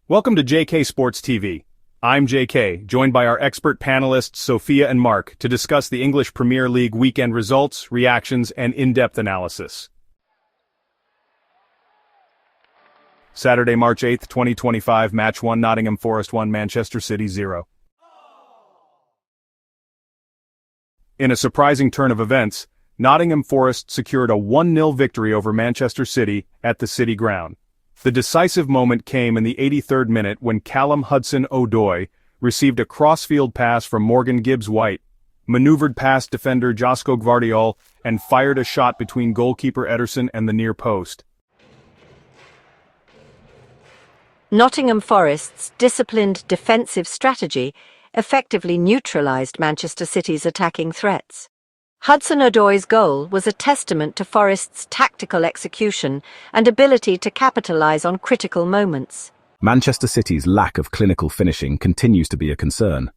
Welcome to JK Sports TV. I'm JK, joined by our expert panelists Sofia and Marc to discuss the English Premier League weekend results, reactions, and in-depth analysis. Saturday, March 8, 2025, Match 1, Nottingham Forest 1, Manchester City 0. In a surprising turn of events, Nottingham Forest secured a 1-0 victory over Manchester City at the City ground. The decisive moment came in the 83rd minute when Callum Hudson-Odoi received a crossfield pass from Morgan Gibbs-White, maneuvered past defender Josko Gvardiol, and fired a shot between goalkeeper Ederson and the near post. Nottingham Forest's disciplined defensive strategy effectively neutralised Manchester City's attacking threats. Hudson-Odoi's goal was a testament to Forest's tactical execution and ability to capitalise on critical moments. Manchester City's lack of clinical finishing continues to be a concern.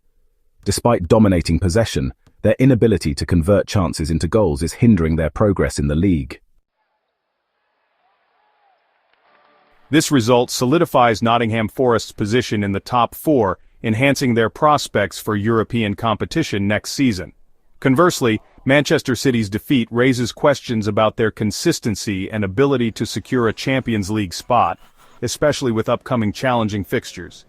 Despite dominating possession, their inability to convert chances into goals is hindering their progress in the league. This result solidifies Nottingham Forest's position in the top 4, enhancing their prospects for European competition next season. Conversely, Manchester City's defeat raises questions about their consistency and ability to secure a Champions League spot, especially with upcoming challenging fixtures.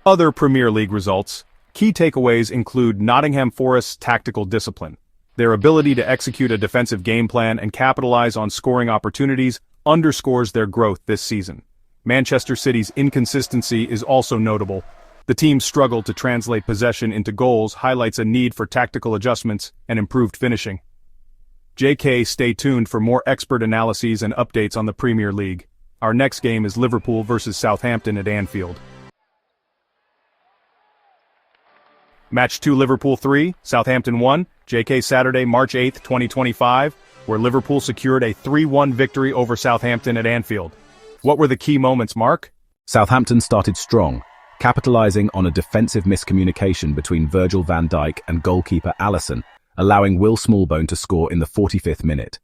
Other Premier League results. Key takeaways include Nottingham Forest's tactical discipline. Their ability to execute a defensive game plan and capitalize on scoring opportunities underscores their growth this season. Manchester City's inconsistency is also notable. The team's struggle to translate possession into goals highlights a need for tactical adjustments and improved finishing. JK, stay tuned for more expert analyses and updates on the Premier League. Our next game is Liverpool versus Southampton at Anfield. Match 2, Liverpool 3, Southampton 1, JK, Saturday, March 8, 2025, where Liverpool secured a 3-1 victory over Southampton at Anfield. What were the key moments, Marc? Southampton started strong, capitalising on a defensive miscommunication between Virgil van Dijk and goalkeeper Alisson, allowing Will Smallbone to score in the 45th minute.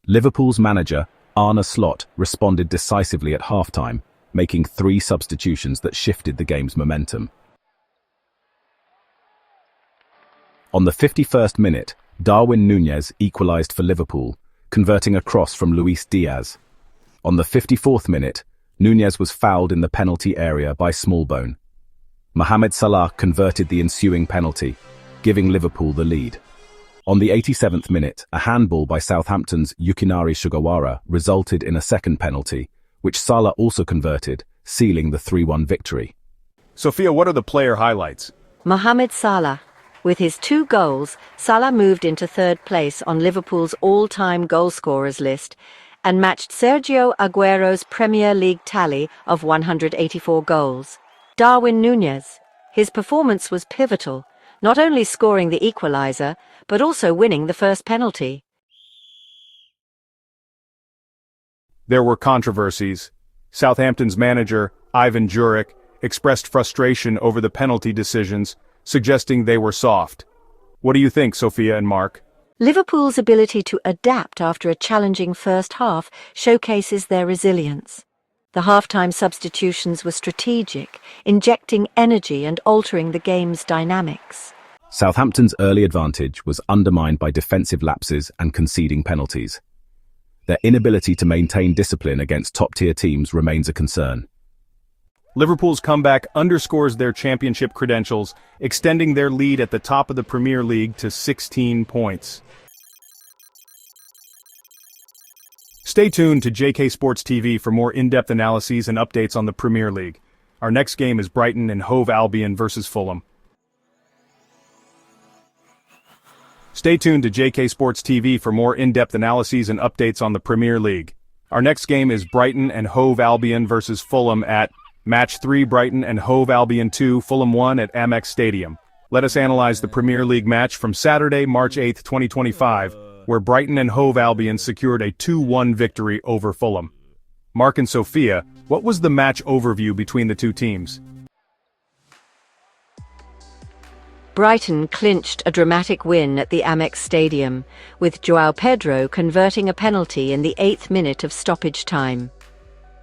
Liverpool's manager, Arne Slot, responded decisively at halftime, making 3 substitutions that shifted the game's momentum. On the 51st minute, Darwin Núñez equalised for Liverpool, converting a cross from Luis Diaz. On the 54th minute, Núñez was fouled in the penalty area by Smallbone. Mohamed Salah converted the ensuing penalty, giving Liverpool the lead. On the 87th minute, a handball by Southampton's Yukinari Sugawara resulted in a second penalty, which Salah also converted, sealing the 3-1 victory. Sofia, what are the player highlights? Mohamed Salah. With his 2 goals, Salah moved into 3rd place on Liverpool's all-time goalscorers list and matched Sergio Aguero's Premier League tally of 184 goals. Darwin Núñez. His performance was pivotal, not only scoring the equaliser, but also winning the first penalty. There were controversies. Southampton's manager, Ivan Juric, expressed frustration over the penalty decisions, suggesting they were soft. What do you think, Sofia and Marc? Liverpool's ability to adapt after a challenging first half showcases their resilience. The halftime substitutions were strategic, injecting energy and altering the game's dynamics. Southampton's early advantage was undermined by defensive lapses and conceding penalties. Their inability to maintain discipline against top-tier teams remains a concern. Liverpool's comeback underscores their championship credentials, extending their lead at the top of the Premier League to 16 points. Stay tuned to JK Sports TV for more in-depth analyses and updates on the Premier League. Our next game is Brighton and Hove Albion versus Fulham. Stay tuned to JK Sports TV for more in-depth analyses and updates on the Premier League. Our next game is Brighton and Hove Albion versus Fulham at Match 3, Brighton and Hove Albion 2, Fulham 1 at Amex Stadium. Let us analyze the Premier League match from Saturday, March 8, 2025, where Brighton and Hove Albion secured a 2-1 victory over Fulham. Marc and Sofia, what was the match overview between the two teams? Brighton clinched a dramatic win at the Amex Stadium, with João Pedro converting a penalty in the 8th minute of stoppage time.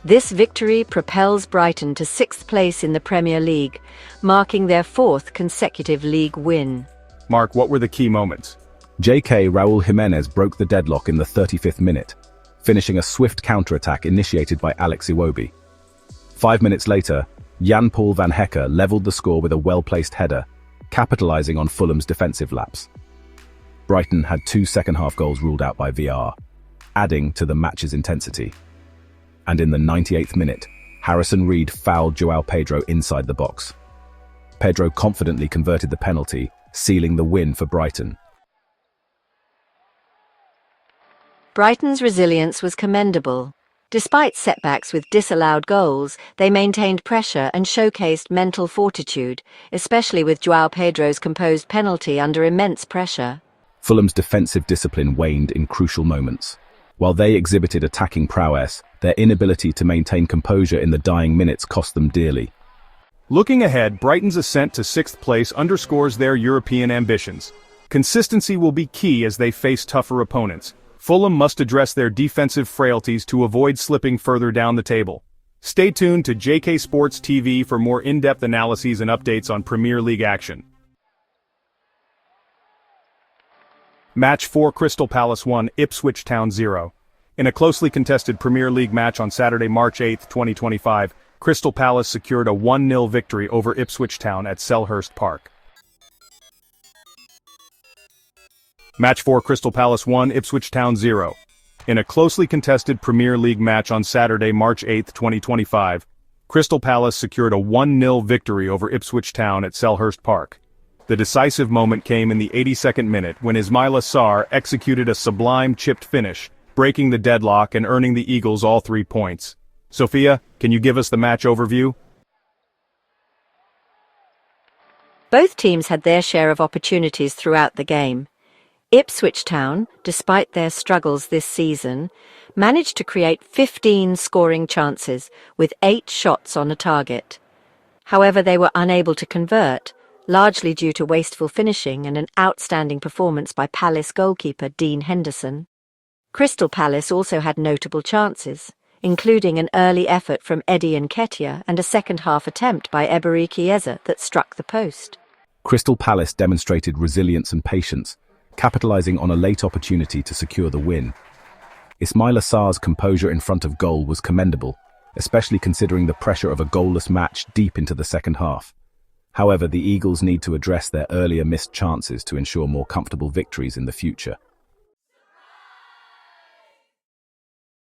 This victory propels Brighton to 6th place in the Premier League, marking their 4th consecutive league win. Mark, what were the key moments? J.K. Raul Jimenez broke the deadlock in the 35th minute, finishing a swift counter-attack initiated by Alex Iwobi. 5 minutes later, Jan-Paul van Hecke levelled the score with a well-placed header, capitalising on Fulham's defensive lapse. Brighton had 2 second-half goals ruled out by VAR, adding to the match's intensity. And in the 98th minute, Harrison Reed fouled João Pedro inside the box. Pedro confidently converted the penalty, sealing the win for Brighton. Brighton's resilience was commendable. Despite setbacks with disallowed goals, they maintained pressure and showcased mental fortitude, especially with João Pedro's composed penalty under immense pressure. Fulham's defensive discipline waned in crucial moments. While they exhibited attacking prowess, their inability to maintain composure in the dying minutes cost them dearly. Looking ahead, Brighton's ascent to 6th place underscores their European ambitions. Consistency will be key as they face tougher opponents. Fulham must address their defensive frailties to avoid slipping further down the table. Stay tuned to JK Sports TV for more in-depth analyses and updates on Premier League action. Match 4: Crystal Palace 1, Ipswich Town 0. In a closely contested Premier League match on Saturday, March 8, 2025, Crystal Palace secured a 1-0 victory over Ipswich Town at Selhurst Park. Match 4: Crystal Palace 1, Ipswich Town 0. In a closely contested Premier League match on Saturday, March 8, 2025, Crystal Palace secured a 1-0 victory over Ipswich Town at Selhurst Park. The decisive moment came in the 82nd minute when Ismaila Sarr executed a sublime chipped finish, breaking the deadlock and earning the Eagles all 3 points. Sofia, can you give us the match overview? Both teams had their share of opportunities throughout the game. Ipswich Town, despite their struggles this season, managed to create 15 scoring chances, with 8 shots on a target. However, they were unable to convert, largely due to wasteful finishing and an outstanding performance by Palace goalkeeper Dean Henderson. Crystal Palace also had notable chances, including an early effort from Eddie Nketiah and a second-half attempt by Ebery Chiesa that struck the post. Crystal Palace demonstrated resilience and patience, capitalising on a late opportunity to secure the win. Ismaila Sarr's composure in front of goal was commendable, especially considering the pressure of a goalless match deep into the second half. However, the Eagles need to address their earlier missed chances to ensure more comfortable victories in the future.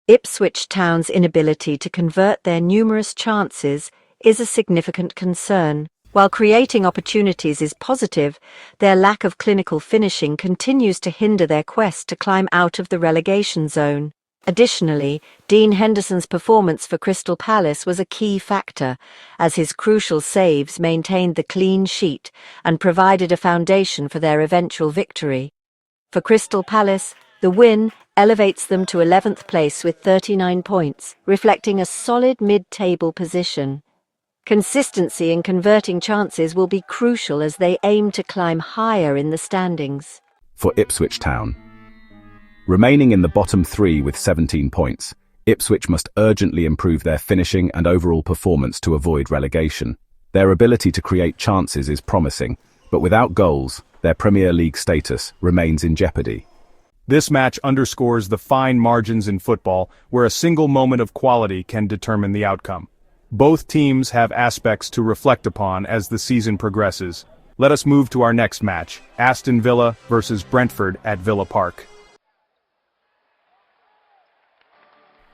Ipswich Town's inability to convert their numerous chances is a significant concern. While creating opportunities is positive, their lack of clinical finishing continues to hinder their quest to climb out of the relegation zone. Additionally, Dean Henderson's performance for Crystal Palace was a key factor, as his crucial saves maintained the clean sheet and provided a foundation for their eventual victory. For Crystal Palace, the win elevates them to 11th place with 39 points, reflecting a solid mid-table position. Consistency in converting chances will be crucial as they aim to climb higher in the standings. For Ipswich Town, remaining in the bottom 3 with 17 points, Ipswich must urgently improve their finishing and overall performance to avoid relegation. Their ability to create chances is promising, but without goals, their Premier League status remains in jeopardy. This match underscores the fine margins in football, where a single moment of quality can determine the outcome. Both teams have aspects to reflect upon as the season progresses. Let us move to our next match, Aston Villa versus Brentford at Villa Park.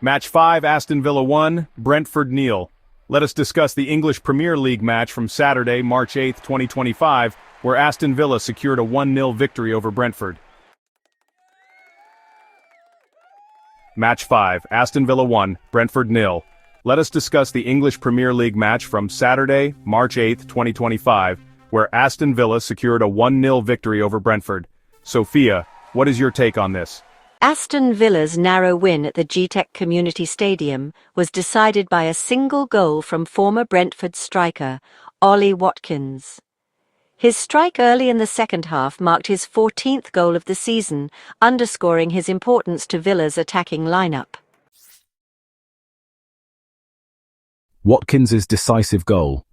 Match 5, Aston Villa 1, Brentford 0. Let us discuss the English Premier League match from Saturday, March 8, 2025, where Aston Villa secured a 1-0 victory over Brentford. Match 5, Aston Villa 1, Brentford 0. Let us discuss the English Premier League match from Saturday, March 8, 2025, where Aston Villa secured a 1-0 victory over Brentford. Sofia, what is your take on this? Aston Villa's narrow win at the GTEC Community Stadium was decided by a single goal from former Brentford striker, Ollie Watkins. His strike early in the second half marked his 14th goal of the season, underscoring his importance to Villa's attacking lineup. Watkins's decisive goal.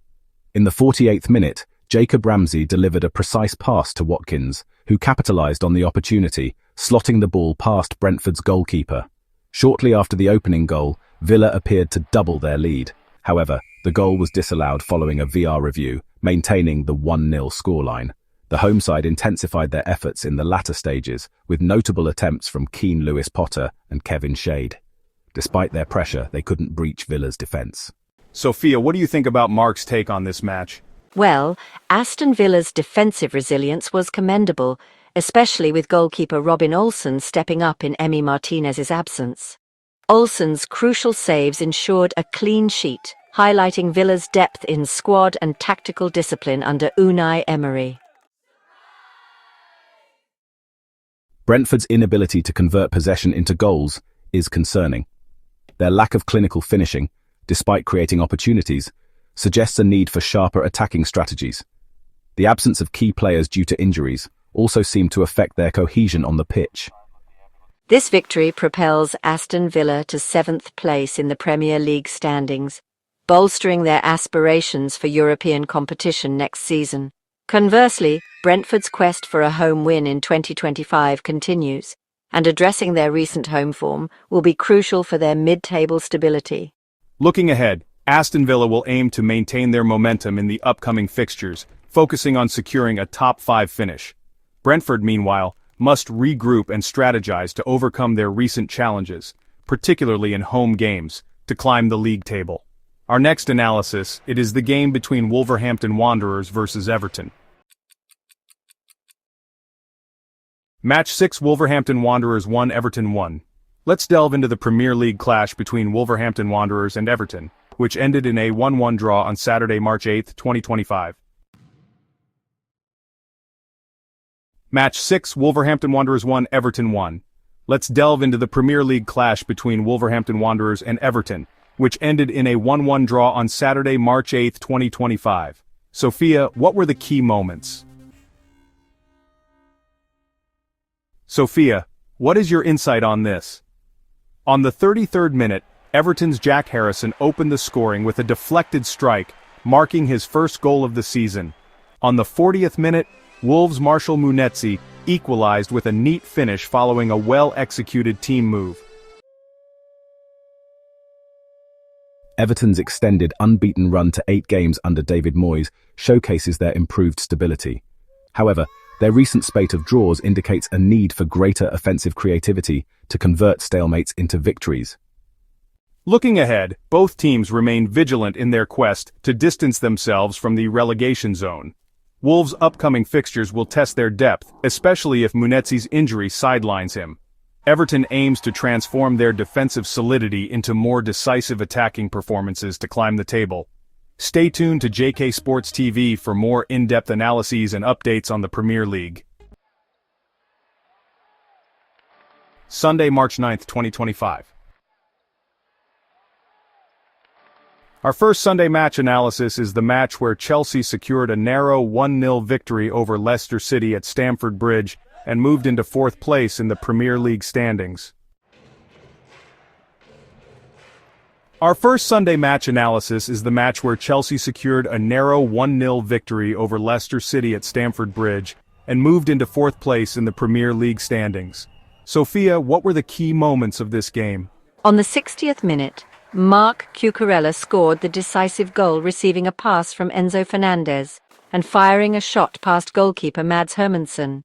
In the 48th minute, Jacob Ramsey delivered a precise pass to Watkins, who capitalised on the opportunity, slotting the ball past Brentford's goalkeeper. Shortly after the opening goal, Villa appeared to double their lead. However, the goal was disallowed following a VR review, maintaining the 1-0 scoreline. The home side intensified their efforts in the latter stages, with notable attempts from Keane Lewis Potter and Kevin Shade. Despite their pressure, they couldn't breach Villa's defence. Sophia, what do you think about Marc's take on this match? Well, Aston Villa's defensive resilience was commendable, especially with goalkeeper Robin Olsen stepping up in Emi Martinez's absence. Olsen's crucial saves ensured a clean sheet, highlighting Villa's depth in squad and tactical discipline under Unai Emery. Brentford's inability to convert possession into goals is concerning. Their lack of clinical finishing, despite creating opportunities, suggests a need for sharper attacking strategies. The absence of key players due to injuries also seemed to affect their cohesion on the pitch. This victory propels Aston Villa to 7th place in the Premier League standings, bolstering their aspirations for European competition next season. Conversely, Brentford's quest for a home win in 2025 continues, and addressing their recent home form will be crucial for their mid-table stability. Looking ahead, Aston Villa will aim to maintain their momentum in the upcoming fixtures, focusing on securing a top 5 finish. Brentford, meanwhile, must regroup and strategize to overcome their recent challenges, particularly in home games, to climb the league table. Our next analysis, it is the game between Wolverhampton Wanderers versus Everton. Match 6, Wolverhampton Wanderers 1, Everton 1. Let's delve into the Premier League clash between Wolverhampton Wanderers and Everton, which ended in a 1-1 draw on Saturday, March 8, 2025. Match 6, Wolverhampton Wanderers 1, Everton 1. Let's delve into the Premier League clash between Wolverhampton Wanderers and Everton, which ended in a 1-1 draw on Saturday, March 8, 2025. Sophia, what were the key moments? Sophia, what is your insight on this? On the 33rd minute, Everton's Jack Harrison opened the scoring with a deflected strike, marking his first goal of the season. On the 40th minute, Wolves' Marshall Munetsi equalized with a neat finish following a well-executed team move. Everton's extended unbeaten run to 8 games under David Moyes showcases their improved stability. However, their recent spate of draws indicates a need for greater offensive creativity to convert stalemates into victories. Looking ahead, both teams remain vigilant in their quest to distance themselves from the relegation zone. Wolves' upcoming fixtures will test their depth, especially if Munetsi's injury sidelines him. Everton aims to transform their defensive solidity into more decisive attacking performances to climb the table. Stay tuned to JK Sports TV for more in-depth analyses and updates on the Premier League. Sunday, March 9, 2025. Our first Sunday match analysis is the match where Chelsea secured a narrow 1-0 victory over Leicester City at Stamford Bridge and moved into 4th place in the Premier League standings. Our first Sunday match analysis is the match where Chelsea secured a narrow 1-0 victory over Leicester City at Stamford Bridge and moved into 4th place in the Premier League standings. Sophia, what were the key moments of this game? On the 60th minute, Marc Cucurella scored the decisive goal, receiving a pass from Enzo Fernandez and firing a shot past goalkeeper Mads Hermansson.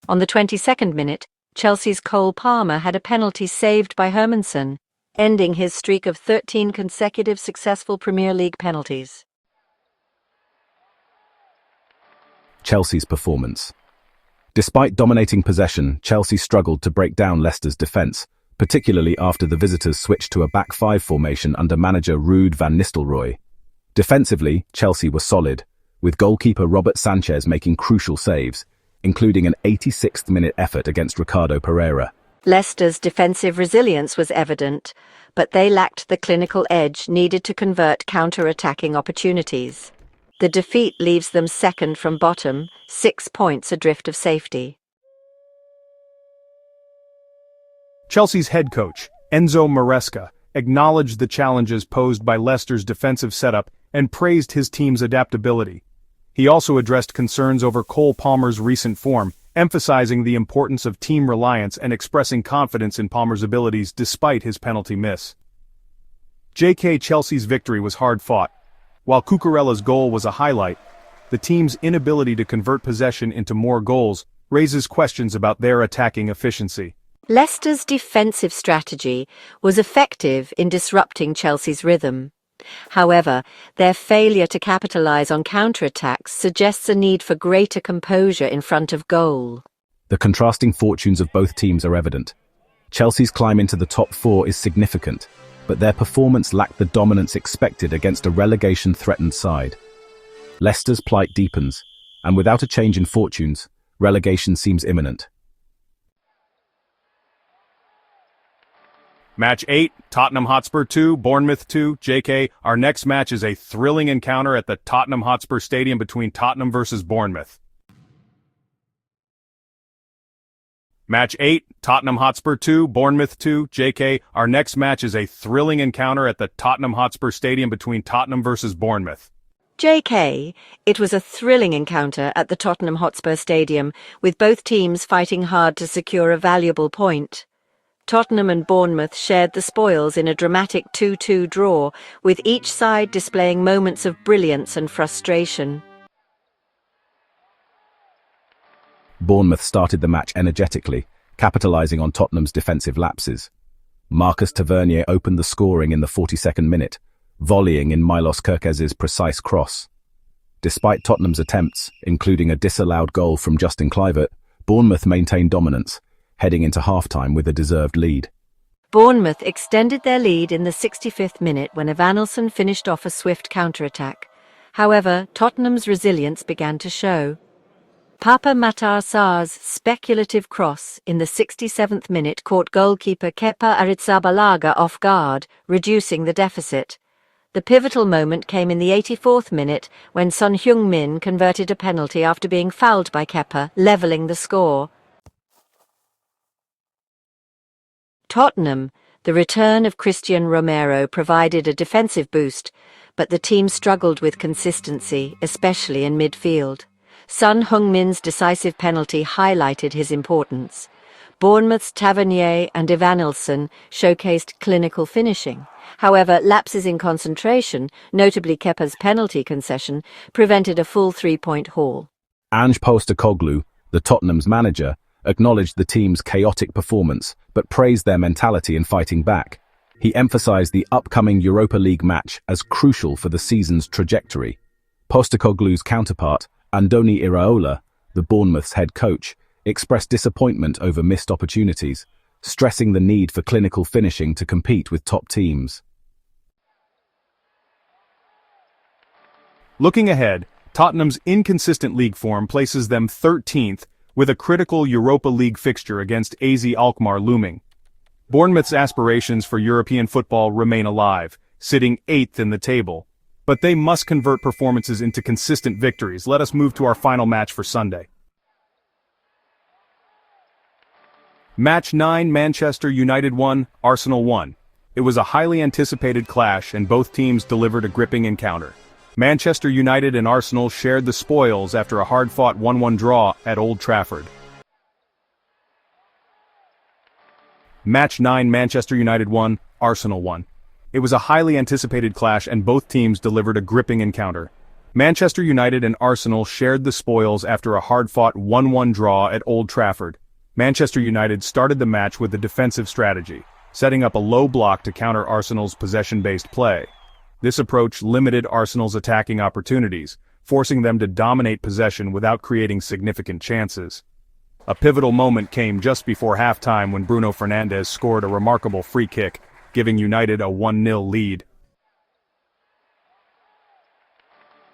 On the 22nd minute, Chelsea's Cole Palmer had a penalty saved by Hermansson, ending his streak of 13 consecutive successful Premier League penalties. Chelsea's performance. Despite dominating possession, Chelsea struggled to break down Leicester's defence, particularly after the visitors switched to a back 5 formation under manager Ruud van Nistelrooy. Defensively, Chelsea were solid, with goalkeeper Robert Sanchez making crucial saves, including an 86th minute effort against Ricardo Pereira. Leicester's defensive resilience was evident, but they lacked the clinical edge needed to convert counter-attacking opportunities. The defeat leaves them second from bottom, 6 points adrift of safety. Chelsea's head coach, Enzo Maresca, acknowledged the challenges posed by Leicester's defensive setup and praised his team's adaptability. He also addressed concerns over Cole Palmer's recent form, emphasizing the importance of team reliance and expressing confidence in Palmer's abilities despite his penalty miss. Chelsea's victory was hard-fought. While Cucurella's goal was a highlight, the team's inability to convert possession into more goals raises questions about their attacking efficiency. Leicester's defensive strategy was effective in disrupting Chelsea's rhythm. However, their failure to capitalise on counterattacks suggests a need for greater composure in front of goal. The contrasting fortunes of both teams are evident. Chelsea's climb into the top four is significant, but their performance lacked the dominance expected against a relegation-threatened side. Leicester's plight deepens, and without a change in fortunes, relegation seems imminent. Match 8, Tottenham Hotspur 2, Bournemouth 2, JK. Our next match is a thrilling encounter at the Tottenham Hotspur Stadium between Tottenham versus Bournemouth. Match 8, Tottenham Hotspur 2, Bournemouth 2, JK. Our next match is a thrilling encounter at the Tottenham Hotspur Stadium between Tottenham versus Bournemouth. JK, it was a thrilling encounter at the Tottenham Hotspur Stadium, with both teams fighting hard to secure a valuable point. Tottenham and Bournemouth shared the spoils in a dramatic 2-2 draw, with each side displaying moments of brilliance and frustration. Bournemouth started the match energetically, capitalising on Tottenham's defensive lapses. Marcus Tavernier opened the scoring in the 42nd minute, volleying in Milos Kerkez's precise cross. Despite Tottenham's attempts, including a disallowed goal from Justin Kluivert, Bournemouth maintained dominance, heading into half-time with a deserved lead. Bournemouth extended their lead in the 65th minute when Evanilson finished off a swift counter-attack. However, Tottenham's resilience began to show. Papa Matar Sarr's speculative cross in the 67th minute caught goalkeeper Kepa Arrizabalaga off guard, reducing the deficit. The pivotal moment came in the 84th minute when Son Heung-min converted a penalty after being fouled by Kepa, levelling the score. Tottenham, the return of Christian Romero provided a defensive boost, but the team struggled with consistency, especially in midfield. Son Heung-min's decisive penalty highlighted his importance. Bournemouth's Tavernier and Evanilson showcased clinical finishing. However, lapses in concentration, notably Kepa's penalty concession, prevented a full three-point haul. Ange Postecoglou, the Tottenham's manager, acknowledged the team's chaotic performance, but praised their mentality in fighting back. He emphasized the upcoming Europa League match as crucial for the season's trajectory. Postecoglou's counterpart, Andoni Iraola, the Bournemouth's head coach, expressed disappointment over missed opportunities, stressing the need for clinical finishing to compete with top teams. Looking ahead, Tottenham's inconsistent league form places them 13th, with a critical Europa League fixture against AZ Alkmaar looming. Bournemouth's aspirations for European football remain alive, sitting 8th in the table. But they must convert performances into consistent victories. Let us move to our final match for Sunday. Match 9, Manchester United 1, Arsenal 1. It was a highly anticipated clash and both teams delivered a gripping encounter. Manchester United and Arsenal shared the spoils after a hard-fought 1-1 draw at Old Trafford. Match 9, Manchester United 1, Arsenal 1. It was a highly anticipated clash and both teams delivered a gripping encounter. Manchester United and Arsenal shared the spoils after a hard-fought 1-1 draw at Old Trafford. Manchester United started the match with a defensive strategy, setting up a low block to counter Arsenal's possession-based play. This approach limited Arsenal's attacking opportunities, forcing them to dominate possession without creating significant chances. A pivotal moment came just before halftime when Bruno Fernandes scored a remarkable free kick, giving United a 1-0 lead.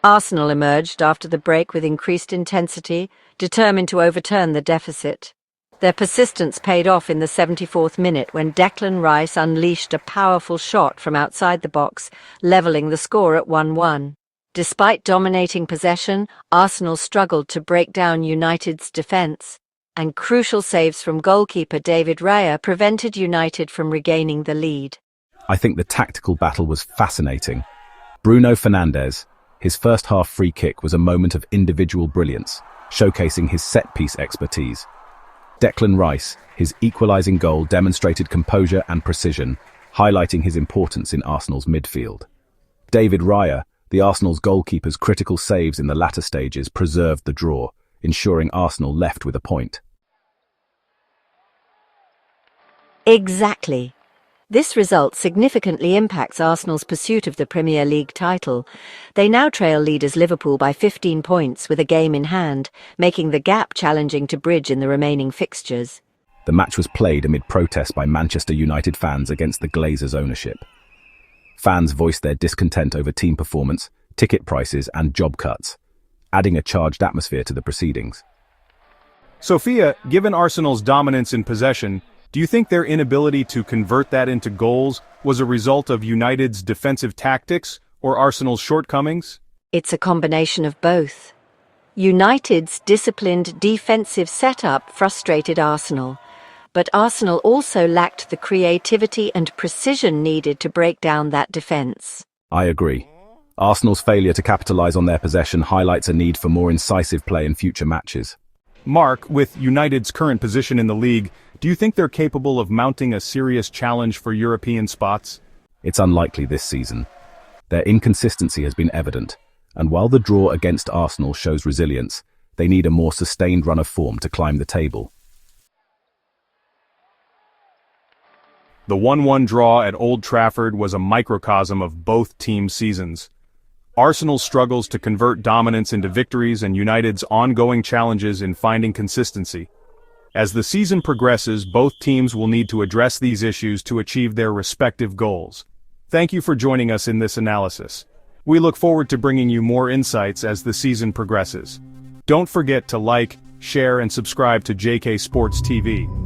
Arsenal emerged after the break with increased intensity, determined to overturn the deficit. Their persistence paid off in the 74th minute when Declan Rice unleashed a powerful shot from outside the box, levelling the score at 1-1. Despite dominating possession, Arsenal struggled to break down United's defence, and crucial saves from goalkeeper David Raya prevented United from regaining the lead. I think the tactical battle was fascinating. Bruno Fernandes, his first half free kick was a moment of individual brilliance, showcasing his set-piece expertise. Declan Rice, his equalising goal demonstrated composure and precision, highlighting his importance in Arsenal's midfield. David Raya, the Arsenal's goalkeeper's critical saves in the latter stages preserved the draw, ensuring Arsenal left with a point. Exactly. This result significantly impacts Arsenal's pursuit of the Premier League title. They now trail leaders Liverpool by 15 points with a game in hand, making the gap challenging to bridge in the remaining fixtures. The match was played amid protests by Manchester United fans against the Glazers' ownership. Fans voiced their discontent over team performance, ticket prices and job cuts, adding a charged atmosphere to the proceedings. Sofia, given Arsenal's dominance in possession, do you think their inability to convert that into goals was a result of United's defensive tactics or Arsenal's shortcomings? It's a combination of both. United's disciplined defensive setup frustrated Arsenal, but Arsenal also lacked the creativity and precision needed to break down that defense. I agree. Arsenal's failure to capitalise on their possession highlights a need for more incisive play in future matches. Marc, with United's current position in the league, do you think they're capable of mounting a serious challenge for European spots? It's unlikely this season. Their inconsistency has been evident, and while the draw against Arsenal shows resilience, they need a more sustained run of form to climb the table. The 1-1 draw at Old Trafford was a microcosm of both teams' seasons. Arsenal's struggles to convert dominance into victories and United's ongoing challenges in finding consistency. As the season progresses, both teams will need to address these issues to achieve their respective goals. Thank you for joining us in this analysis. We look forward to bringing you more insights as the season progresses. Don't forget to like, share and subscribe to JK Sports TV.